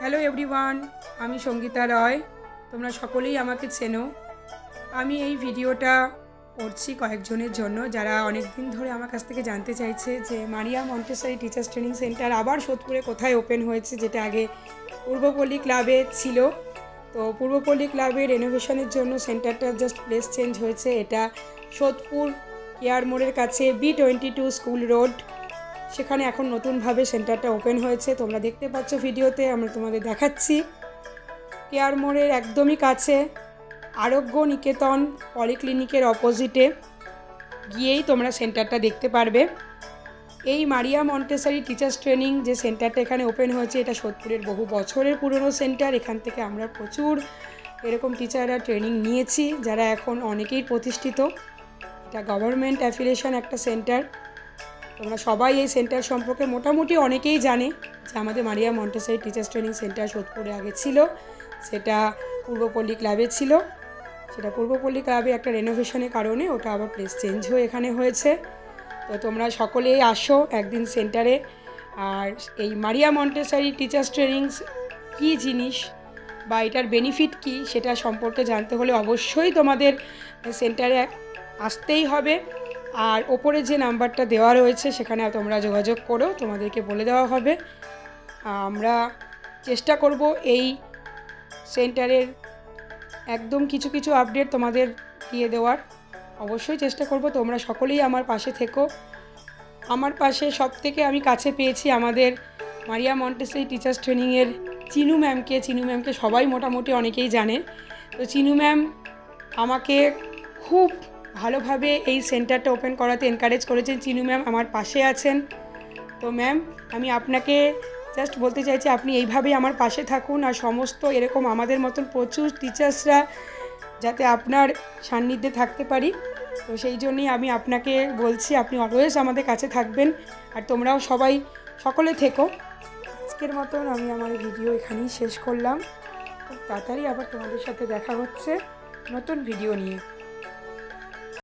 Hello everyone, আমি সঙ্গীতা রয়। তোমরা সকলেই আমাকে চেনো। আমি এই ভিডিওটা করছি কয়েকজনের জন্য যারা অনেক দিন ধরে আমার কাছ থেকে জানতে চাইছে যে মারিয়া মন্টেসরি টিচার্স ট্রেনিং সেন্টার আবার সোদপুরে কোথায় ওপেন হয়েছে, যেটা আগে পূর্বপল্লী ক্লাবে ছিল। তো পূর্বপল্লী ক্লাবে রেনোভেশনের জন্য সেন্টারটা জাস্ট প্লেস চেঞ্জ হয়েছে। এটা সোদপুর কেয়ার মোড়ের কাছে B22 স্কুল রোড, সেখানে এখন নতুনভাবে সেন্টারটা ওপেন হয়েছে। তোমরা দেখতে পাচ্ছ ভিডিওতে, আমরা তোমাদের দেখাচ্ছি। কেয়ার মোড়ের একদমই কাছে আরোগ্য নিকেতন পলিক্লিনিকের অপোজিটে গিয়েই তোমরা সেন্টারটা দেখতে পারবে। এই মারিয়া মন্টেসরি টিচার্স ট্রেনিং যে সেন্টারটা এখানে ওপেন হয়েছে, এটা সোদপুরের বহু বছরের পুরনো সেন্টার। এখান থেকে আমরা প্রচুর এরকম টিচাররা ট্রেনিং নিয়েছি, যারা এখন অনেকেই প্রতিষ্ঠিত। এটা গভর্নমেন্ট অ্যাফিলিয়েশন একটা সেন্টার। তোমরা সবাই এই সেন্টার সম্পর্কে মোটামুটি অনেকেই জানে যে আমাদের Maria Montessori teachers training centre সোদপুরে আগে ছিল, সেটা পূর্বপল্লী ক্লাবে ছিল। সেটা পূর্বপল্লী ক্লাবে একটা রেনোভেশনের কারণে ওটা আবার প্লেস চেঞ্জ হয়ে এখানে হয়েছে। তো তোমরা সকলেই আসো একদিন সেন্টারে। আর এই মারিয়া মন্টেসরি টিচার্স ট্রেনিং কী জিনিস বা এটার বেনিফিট কী সেটা সম্পর্কে জানতে হলে অবশ্যই তোমাদের সেন্টারে আসতেই হবে। আর ওপরে যে নাম্বারটা দেওয়া রয়েছে সেখানে তোমরা যোগাযোগ করো, তোমাদেরকে বলে দেওয়া হবে। আমরা চেষ্টা করব এই সেন্টারের একদম কিছু কিছু আপডেট তোমাদের দিয়ে দেওয়ার। অবশ্যই চেষ্টা করব। তোমরা সকলেই আমার পাশে থেকো। আমার পাশে সবথেকে আমি কাছে পেয়েছি আমাদের মারিয়া মন্টেসরি টিচার্স ট্রেনিংয়ের চিনু ম্যামকে। চিনু ম্যামকে সবাই মোটামুটি অনেকেই জানে। তো চিনু ম্যাম আমাকে খুব ভালোভাবে এই সেন্টারটা ওপেন করাতে এনকারেজ করেছেন। চিনু ম্যাম আমার পাশে আছেন। তো ম্যাম, আমি আপনাকে জাস্ট বলতে চাইছি আপনি এইভাবেই আমার পাশে থাকুন। আর সমস্ত এরকম আমাদের মতন প্রচুর টিচার্সরা যাতে আপনার সান্নিধ্যে থাকতে পারি, তো সেই জন্যই আমি আপনাকে বলছি আপনি অলওয়েজ আমাদের কাছে থাকবেন। আর তোমরাও সবাই সকলে থেকো। আজকের মতন আমি আমার ভিডিও এখানেই শেষ করলাম। খুব তাড়াতাড়ি আবার তোমাদের সাথে দেখা হচ্ছে নতুন ভিডিও নিয়ে।